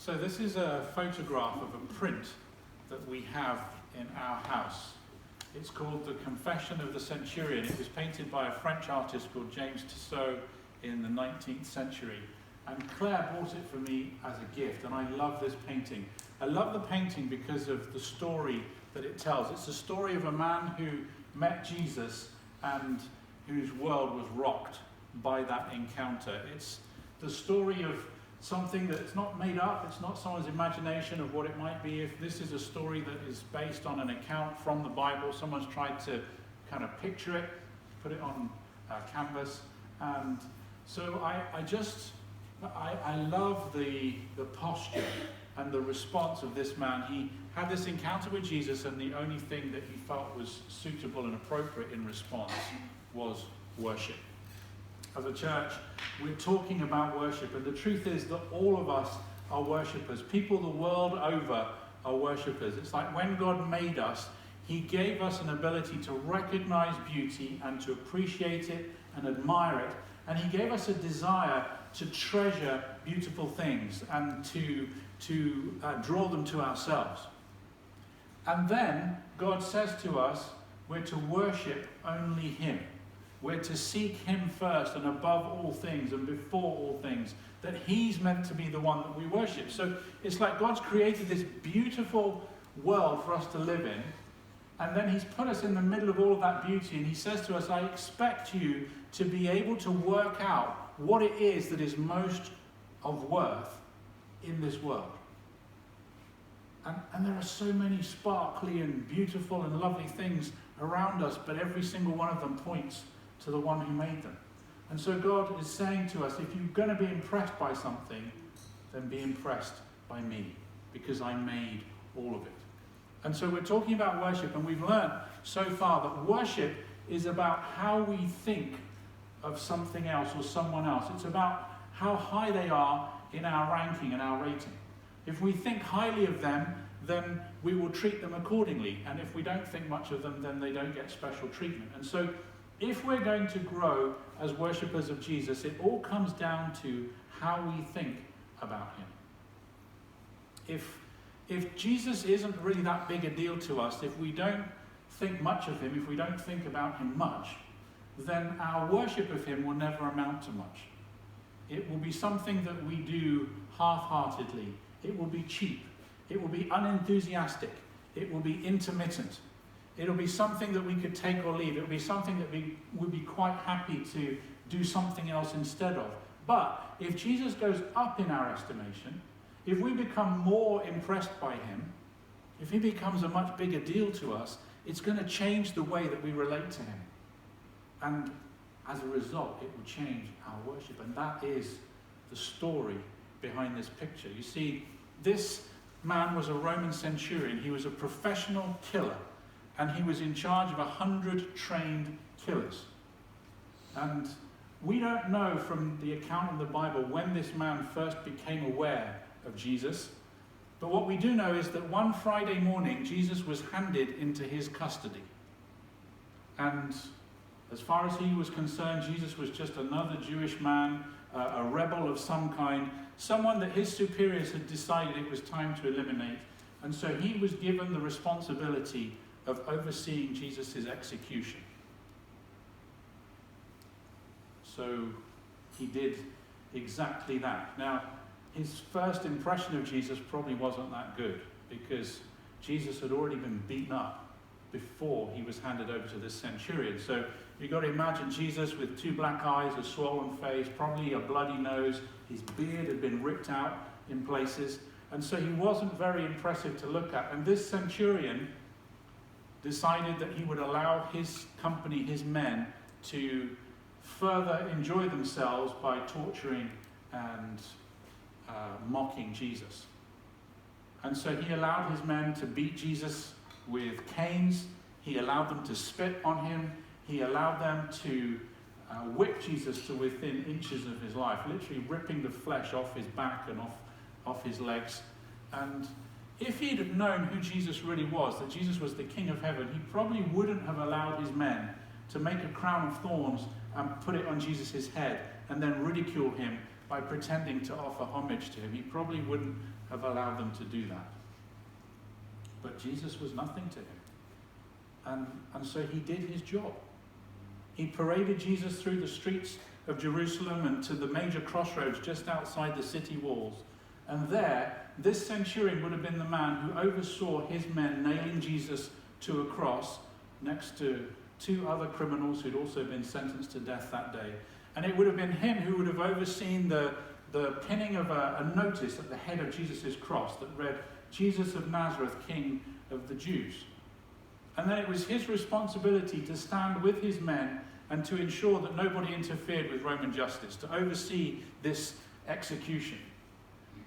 So this is a photograph of a print that we have in our house. It's called The Confession of the Centurion. It was painted by a French artist called James Tissot in the 19th century. And Claire bought it for me as a gift, and I love this painting. I love the painting because of the story that it tells. It's a story of a man who met Jesus and whose world was rocked by that encounter. It's the story of something that's not made up. It's not someone's imagination of what it might be. If this is a story that is based on an account from the Bible, someone's tried to kind of picture it, put it on canvas. And so I love the posture and the response of this man. He had this encounter with Jesus, and the only thing that he felt was suitable and appropriate in response was worship. As a church, we're talking about worship, and the truth is that all of us are worshippers. People the world over are worshippers. It's like when God made us, he gave us an ability to recognize beauty and to appreciate it and admire it, and he gave us a desire to treasure beautiful things and to draw them to ourselves. And then God says to us, we're to worship only him. We're to seek him first and above all things and before all things, that he's meant to be the one that we worship. So it's like God's created this beautiful world for us to live in, and then he's put us in the middle of all of that beauty, and he says to us, I expect you to be able to work out what it is that is most of worth in this world. And there are so many sparkly and beautiful and lovely things around us, but every single one of them points to the one who made them. And so God is saying to us, if you're going to be impressed by something, then be impressed by me, because I made all of it. And so we're talking about worship, and we've learned so far that worship is about how we think of something else or someone else. It's about how high they are in our ranking and our rating. If we think highly of them, then we will treat them accordingly. And if we don't think much of them, then they don't get special treatment. And so if we're going to grow as worshippers of Jesus, it all comes down to how we think about him. If Jesus isn't really that big a deal to us, if we don't think much of him, if we don't think about him much, then our worship of him will never amount to much. It will be something that we do half-heartedly. It will be cheap. It will be unenthusiastic. It will be intermittent. It'll be something that we could take or leave. It'll be something that we would be quite happy to do something else instead of. But if Jesus goes up in our estimation, if we become more impressed by him, if he becomes a much bigger deal to us, it's going to change the way that we relate to him. And as a result, it will change our worship. And that is the story behind this picture. You see, this man was a Roman centurion. He was a professional killer, and he was in charge of 100 trained killers. And we don't know from the account in the Bible when this man first became aware of Jesus, but what we do know is that one Friday morning, Jesus was handed into his custody. And as far as he was concerned, Jesus was just another Jewish man, a rebel of some kind, someone that his superiors had decided it was time to eliminate. And so he was given the responsibility of overseeing Jesus' execution. So he did exactly that. Now, his first impression of Jesus probably wasn't that good, because Jesus had already been beaten up before he was handed over to this centurion. So you've got to imagine Jesus with 2 black eyes, a swollen face, probably a bloody nose. His beard had been ripped out in places. And so he wasn't very impressive to look at. And this centurion decided that he would allow his company, his men, to further enjoy themselves by torturing and mocking Jesus. And so he allowed his men to beat Jesus with canes. He allowed them to spit on him. He allowed them to whip Jesus to within inches of his life, literally ripping the flesh off his back and off his legs. And if he'd have known who Jesus really was, that Jesus was the King of Heaven, he probably wouldn't have allowed his men to make a crown of thorns and put it on Jesus' head and then ridicule him by pretending to offer homage to him. He probably wouldn't have allowed them to do that. But Jesus was nothing to him. And so he did his job. He paraded Jesus through the streets of Jerusalem and to the major crossroads just outside the city walls. And there, this centurion would have been the man who oversaw his men nailing Jesus to a cross next to 2 other criminals who'd also been sentenced to death that day. And it would have been him who would have overseen the pinning of a notice at the head of Jesus' cross that read, "Jesus of Nazareth, King of the Jews." And then it was his responsibility to stand with his men and to ensure that nobody interfered with Roman justice, to oversee this execution.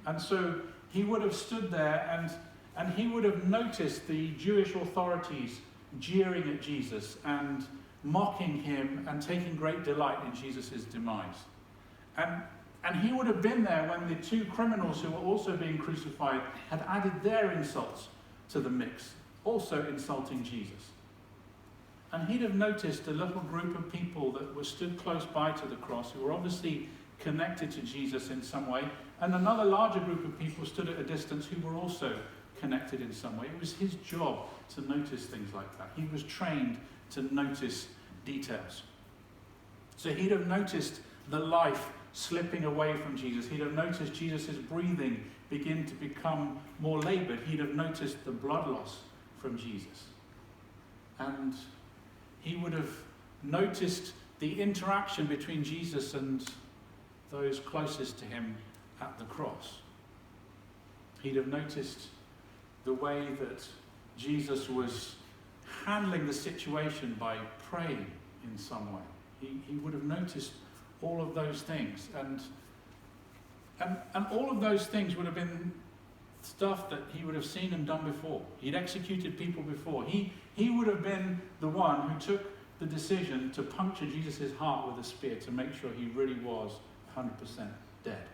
And so he would have stood there and he would have noticed the Jewish authorities jeering at Jesus and mocking him and taking great delight in Jesus' demise. And he would have been there when the 2 criminals who were also being crucified had added their insults to the mix, also insulting Jesus. And he'd have noticed a little group of people that were stood close by to the cross, who were obviously connected to Jesus in some way, and another larger group of people stood at a distance who were also connected in some way. It was his job to notice things like that. He was trained to notice details. So he'd have noticed the life slipping away from Jesus. He'd have noticed Jesus' breathing begin to become more laboured. He'd have noticed the blood loss from Jesus. And he would have noticed the interaction between Jesus and those closest to him at the cross. He'd have noticed the way that Jesus was handling the situation by praying in some way. He would have noticed all of those things. And all of those things would have been stuff that he would have seen and done before. He'd executed people before. He would have been the one who took the decision to puncture Jesus' heart with a spear to make sure he really was 100% dead.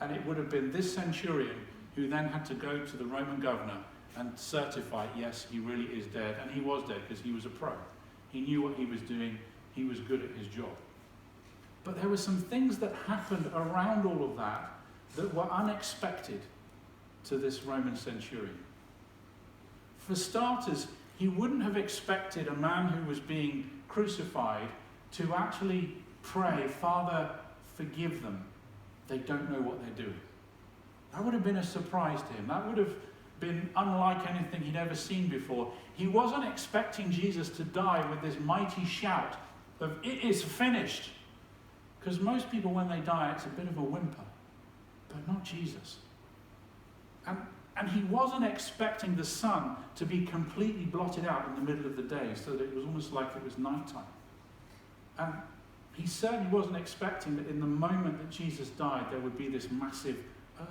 And it would have been this centurion who then had to go to the Roman governor and certify, yes, he really is dead. And he was dead because he was a pro. He knew what he was doing. He was good at his job. But there were some things that happened around all of that were unexpected to this Roman centurion. For starters, he wouldn't have expected a man who was being crucified to actually pray, "Father, forgive them. They don't know what they're doing." That would have been a surprise to him. That would have been unlike anything he'd ever seen before. He wasn't expecting Jesus to die with this mighty shout of, "It is finished." Because most people, when they die, it's a bit of a whimper. But not Jesus. And he wasn't expecting the sun to be completely blotted out in the middle of the day, so that it was almost like it was nighttime. And he certainly wasn't expecting that in the moment that Jesus died, there would be this massive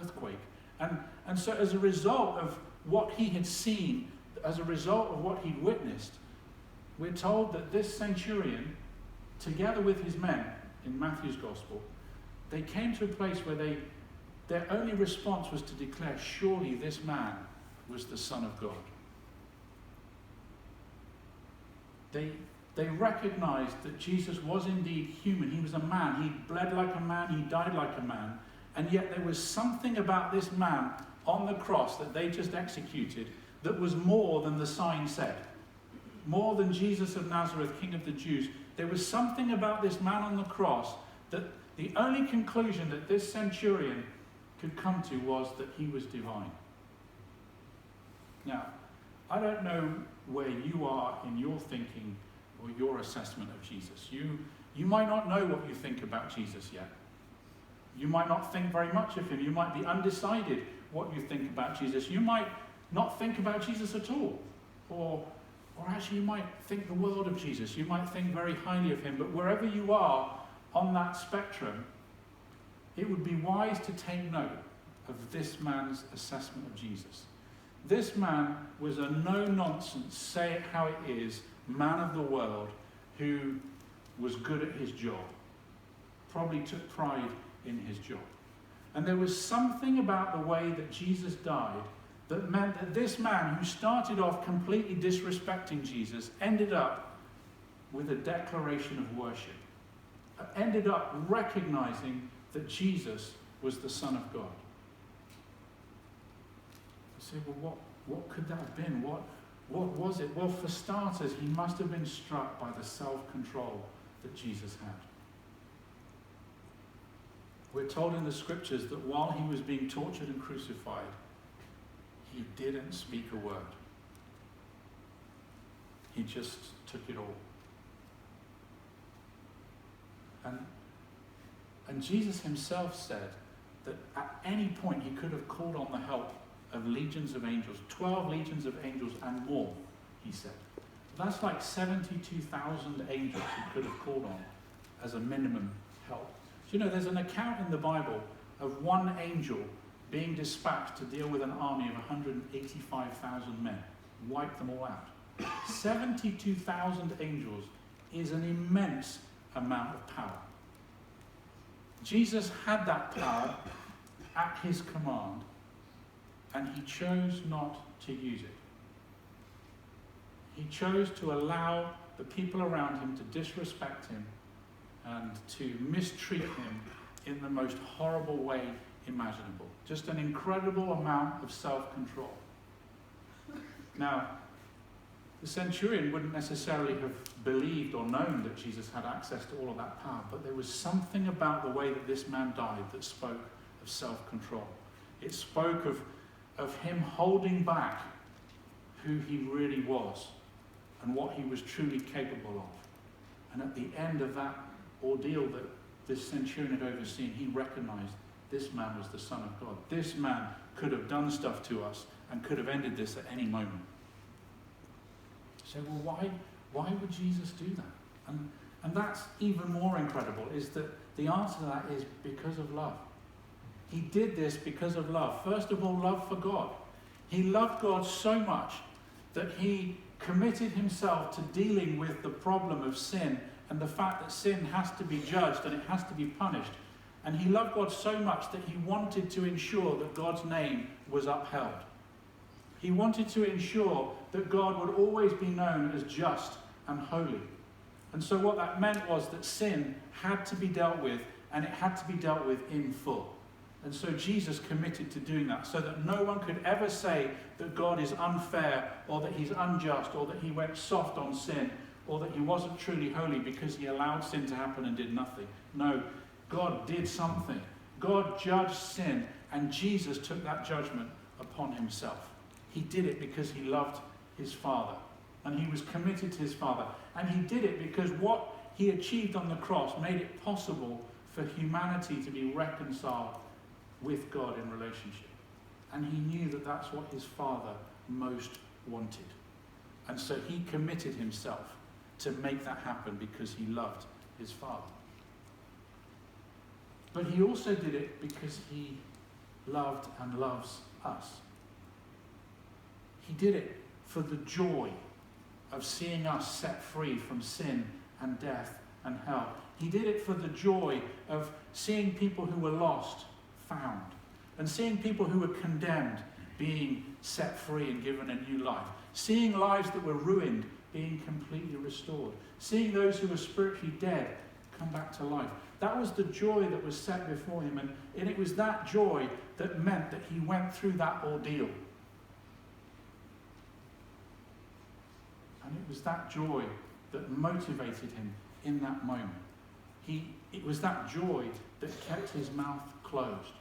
earthquake. And so as a result of what he had seen, as a result of what he'd witnessed, we're told that this centurion, together with his men in Matthew's Gospel, they came to a place where their only response was to declare, "Surely this man was the Son of God." They recognized that Jesus was indeed human. He was a man. He bled like a man. He died like a man. And yet there was something about this man on the cross that they just executed that was more than the sign said. More than Jesus of Nazareth, King of the Jews. There was something about this man on the cross that the only conclusion that this centurion could come to was that he was divine. Now, I don't know where you are in your thinking or your assessment of Jesus. You might not know what you think about Jesus yet. You might not think very much of him. You might be undecided what you think about Jesus. You might not think about Jesus at all. Or actually you might think the world of Jesus. You might think very highly of him. But wherever you are on that spectrum, it would be wise to take note of this man's assessment of Jesus. This man was a no-nonsense, say it how it is, man of the world who was good at his job. Probably took pride in his job. And there was something about the way that Jesus died that meant that this man, who started off completely disrespecting Jesus, ended up with a declaration of worship. Ended up recognizing that Jesus was the Son of God. You say, well, what could that have been? What was it? Well, for starters, he must have been struck by the self-control that Jesus had. We're told in the scriptures that while he was being tortured and crucified, he didn't speak a word. He just took it all. And Jesus himself said that at any point he could have called on the help of legions of angels, 12 legions of angels and more, he said. That's like 72,000 angels he could have called on as a minimum help. Do you know, there's an account in the Bible of one angel being dispatched to deal with an army of 185,000 men, wipe them all out. 72,000 angels is an immense amount of power. Jesus had that power at his command, and he chose not to use it. He chose to allow the people around him to disrespect him and to mistreat him in the most horrible way imaginable. Just an incredible amount of self-control. Now, the centurion wouldn't necessarily have believed or known that Jesus had access to all of that power, but there was something about the way that this man died that spoke of self-control. It spoke of him holding back who he really was and what he was truly capable of. And at the end of that ordeal that this centurion had overseen, he recognized this man was the Son of God. This man could have done stuff to us and could have ended this at any moment. So, well, why would Jesus do that? And that's even more incredible, is that the answer to that is because of love. He did this because of love. First of all, love for God. He loved God so much that he committed himself to dealing with the problem of sin and the fact that sin has to be judged and it has to be punished. And he loved God so much that he wanted to ensure that God's name was upheld. He wanted to ensure that God would always be known as just and holy. And so what that meant was that sin had to be dealt with, and it had to be dealt with in full. And so Jesus committed to doing that, so that no one could ever say that God is unfair, or that he's unjust, or that he went soft on sin, or that he wasn't truly holy because he allowed sin to happen and did nothing. No, God did something. God judged sin, and Jesus took that judgment upon himself. He did it because he loved his Father, and he was committed to his Father. And he did it because what he achieved on the cross made it possible for humanity to be reconciled with God in relationship. And he knew that that's what his Father most wanted. And so he committed himself to make that happen because he loved his Father. But he also did it because he loved and loves us. He did it for the joy of seeing us set free from sin and death and hell. He did it for the joy of seeing people who were lost found, and seeing people who were condemned being set free and given a new life, seeing lives that were ruined being completely restored, seeing those who were spiritually dead come back to life. That was the joy that was set before him, and it was that joy that meant that he went through that ordeal. And it was that joy that motivated him in that moment. It was that joy that kept his mouth closed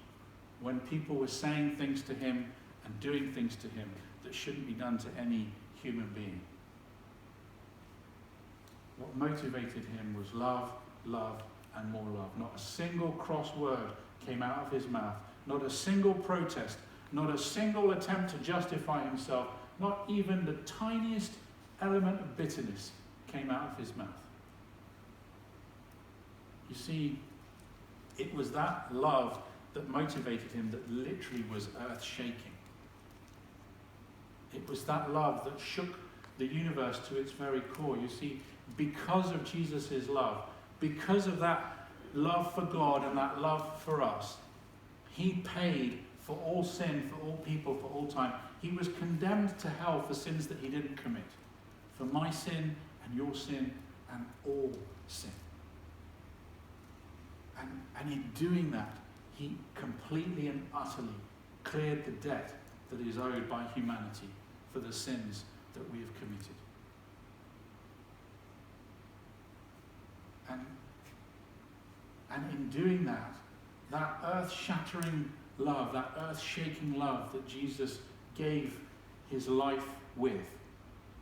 when people were saying things to him and doing things to him that shouldn't be done to any human being. What motivated him was love, love, and more love. Not a single cross word came out of his mouth. Not a single protest. Not a single attempt to justify himself. Not even the tiniest element of bitterness came out of his mouth. You see, it was that love that motivated him that literally was earth-shaking. It was that love that shook the universe to its very core. You see, because of Jesus' love, because of that love for God and that love for us, he paid for all sin, for all people, for all time. He was condemned to hell for sins that he didn't commit. For my sin and your sin and all sin. And in doing that, he completely and utterly cleared the debt that is owed by humanity for the sins that we have committed. And in doing that, that earth-shattering love, that earth-shaking love that Jesus gave his life with,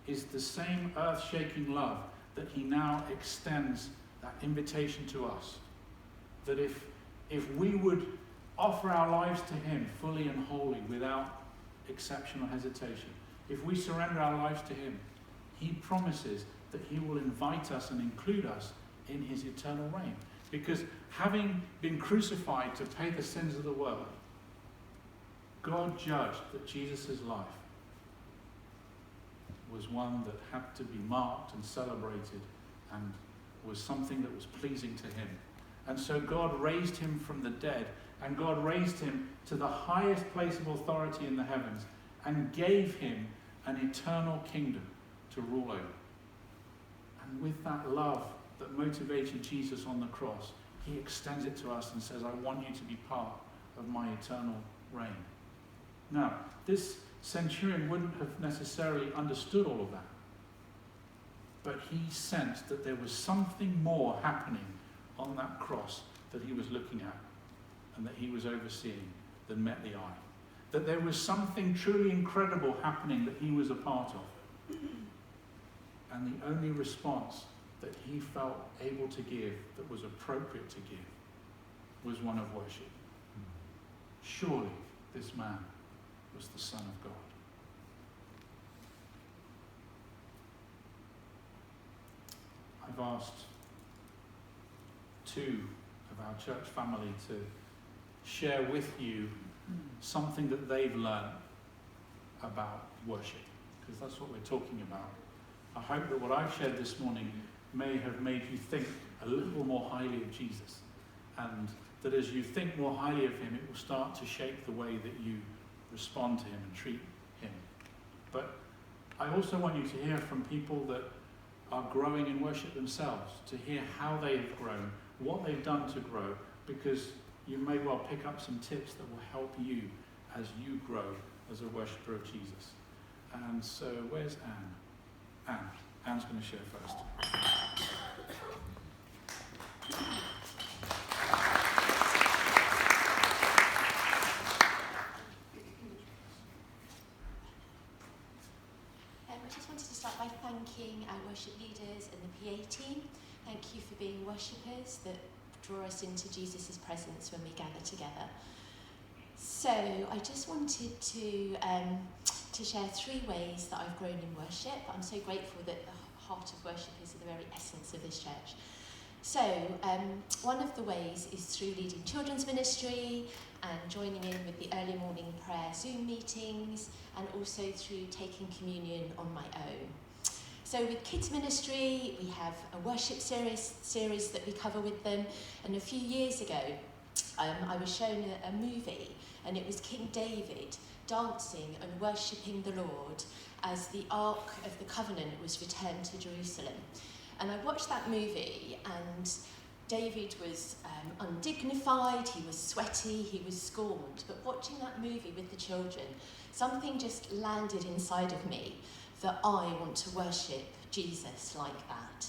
is the same earth-shaking love that he now extends that invitation to us. That if we would offer our lives to him fully and wholly, without exception or hesitation, if we surrender our lives to him, he promises that he will invite us and include us in his eternal reign. Because having been crucified to pay the sins of the world, God judged that Jesus' life was one that had to be marked and celebrated and was something that was pleasing to him. And so God raised him from the dead, and God raised him to the highest place of authority in the heavens and gave him an eternal kingdom to rule over. And with that love that motivated Jesus on the cross, he extends it to us and says, I want you to be part of my eternal reign. Now, this centurion wouldn't have necessarily understood all of that, but he sensed that there was something more happening on that cross that he was looking at and that he was overseeing than met the eye. That there was something truly incredible happening that he was a part of. And the only response that he felt able to give, that was appropriate to give, was one of worship. Surely this man was the Son of God. I've asked two of our church family to share with you something that they've learned about worship, because that's what we're talking about. I hope that what I've shared this morning may have made you think a little more highly of Jesus, and that as you think more highly of him, it will start to shape the way that you respond to him and treat him. But I also want you to hear from people that are growing in worship themselves, to hear how they've grown, what they've done to grow, because you may well pick up some tips that will help you as you grow as a worshipper of Jesus. And so, where's Anne? Anne's going to share first. I just wanted to start by thanking our worship leaders and the PA team. Thank you for being worshippers that draw us into Jesus' presence when we gather together. So I just wanted to share 3 ways that I've grown in worship. I'm so grateful that the heart of worship is the very essence of this church. So one of the ways is through leading children's ministry and joining in with the early morning prayer Zoom meetings, and also through taking communion on my own. So with kids ministry, we have a worship series that we cover with them. And a few years ago, I was shown a movie, and it was King David dancing and worshipping the Lord as the Ark of the Covenant was returned to Jerusalem. And I watched that movie, and David was undignified, he was sweaty, he was scorned. But watching that movie with the children, something just landed inside of me that I want to worship Jesus like that.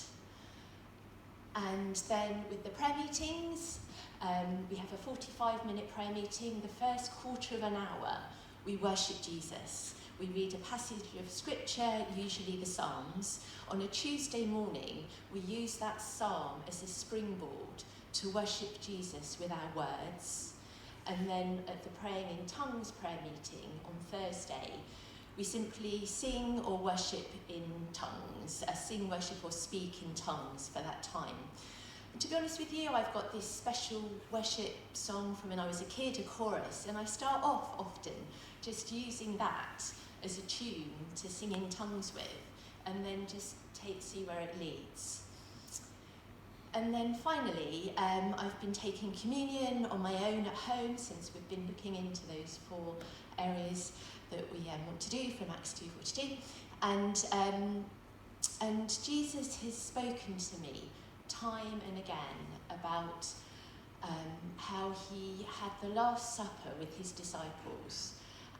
And then with the prayer meetings, we have a 45-minute prayer meeting. The first quarter of an hour, we worship Jesus. We read a passage of scripture, usually the Psalms. On a Tuesday morning, we use that psalm as a springboard to worship Jesus with our words. And then at the Praying in Tongues prayer meeting on Thursday, we simply sing or worship in tongues, sing, worship or speak in tongues for that time. And to be honest with you, I've got this special worship song from when I was a kid, a chorus, and I start off often just using that as a tune to sing in tongues with, and then just see where it leads. And then finally, I've been taking communion on my own at home, since we've been looking into those 4 areas that we want to do from Acts 2:42. And Jesus has spoken to me time and again about how he had the Last Supper with his disciples,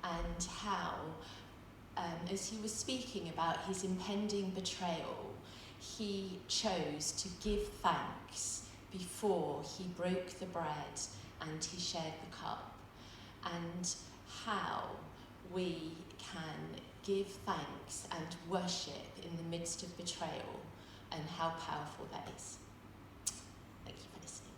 and how, as he was speaking about his impending betrayal, he chose to give thanks before he broke the bread and he shared the cup, and how we can give thanks and worship in the midst of betrayal, and how powerful that is. Thank you for listening.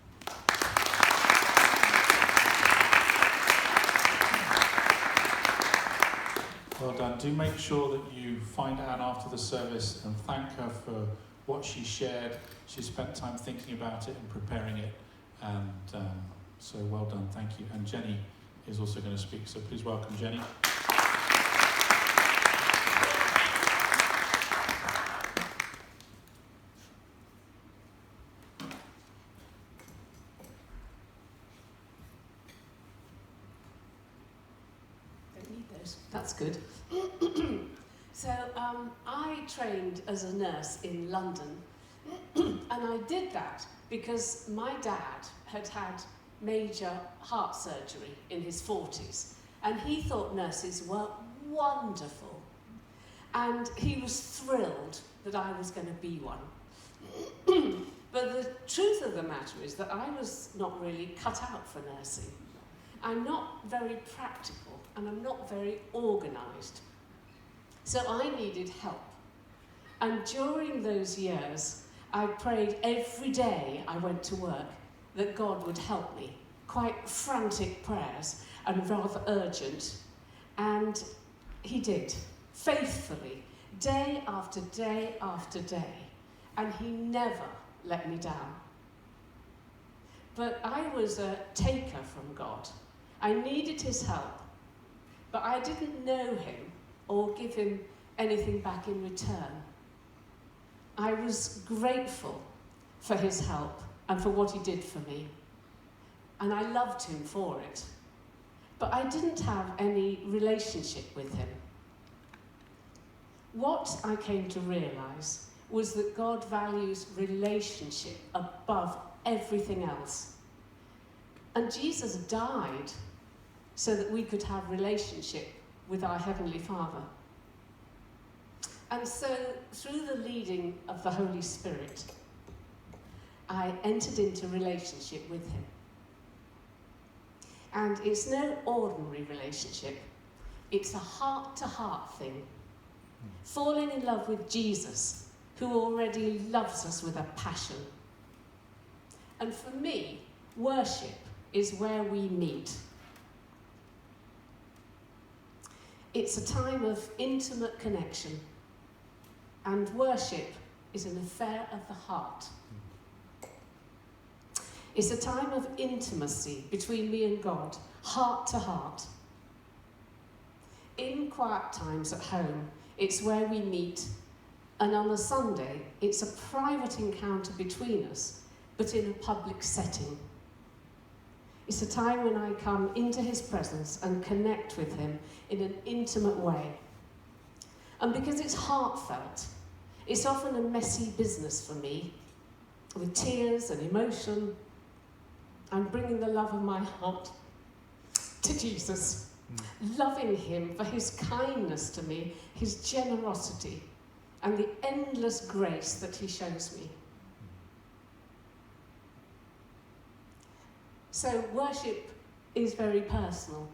Well done. Do make sure that you find Anne after the service and thank her for what she shared. She spent time thinking about it and preparing it, and so well done, thank you. And Jenny is also going to speak, so please welcome Jenny. Don't need those. That's good. So I trained as a nurse in London, and I did that because my dad had had major heart surgery in his 40s, and he thought nurses were wonderful, and he was thrilled that I was going to be one. But the truth of the matter is that I was not really cut out for nursing. I'm not very practical, and I'm not very organised. So I needed help. And during those years, I prayed every day I went to work that God would help me. Quite frantic prayers and rather urgent. And he did, faithfully, day after day after day. And he never let me down. But I was a taker from God. I needed his help, but I didn't know him or give him anything back in return. I was grateful for his help and for what he did for me, and I loved him for it. But I didn't have any relationship with him. What I came to realise was that God values relationship above everything else. And Jesus died so that we could have relationship with our Heavenly Father. And so, through the leading of the Holy Spirit, I entered into relationship with him. And it's no ordinary relationship. It's a heart-to-heart thing. Falling in love with Jesus, who already loves us with a passion. And for me, worship is where we meet. It's a time of intimate connection, and worship is an affair of the heart. It's a time of intimacy between me and God, heart to heart. In quiet times at home, it's where we meet, and on a Sunday, it's a private encounter between us, but in a public setting. It's a time when I come into his presence and connect with him in an intimate way. And because it's heartfelt, it's often a messy business for me, with tears and emotion. I'm bringing the love of my heart to Jesus, loving him for his kindness to me, his generosity, and the endless grace that he shows me. So worship is very personal,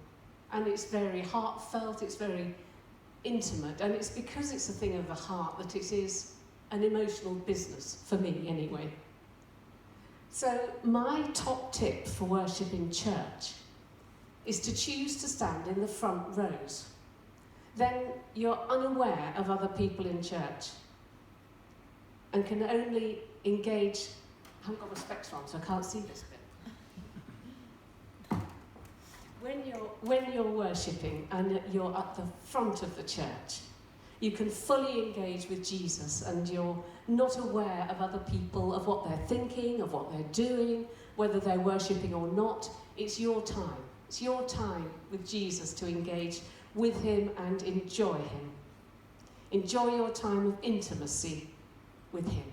and it's very heartfelt, it's very intimate, and it's because it's a thing of the heart that it is an emotional business, for me anyway. So my top tip for worship in church is to choose to stand in the front rows. Then you're unaware of other people in church and can only engage. I haven't got my specs on, so I can't see this bit. When you're worshipping and you're at the front of the church, you can fully engage with Jesus, and you're not aware of other people, of what they're thinking, of what they're doing, whether they're worshipping or not. It's your time. It's your time with Jesus to engage with him and enjoy him. Enjoy your time of intimacy with him.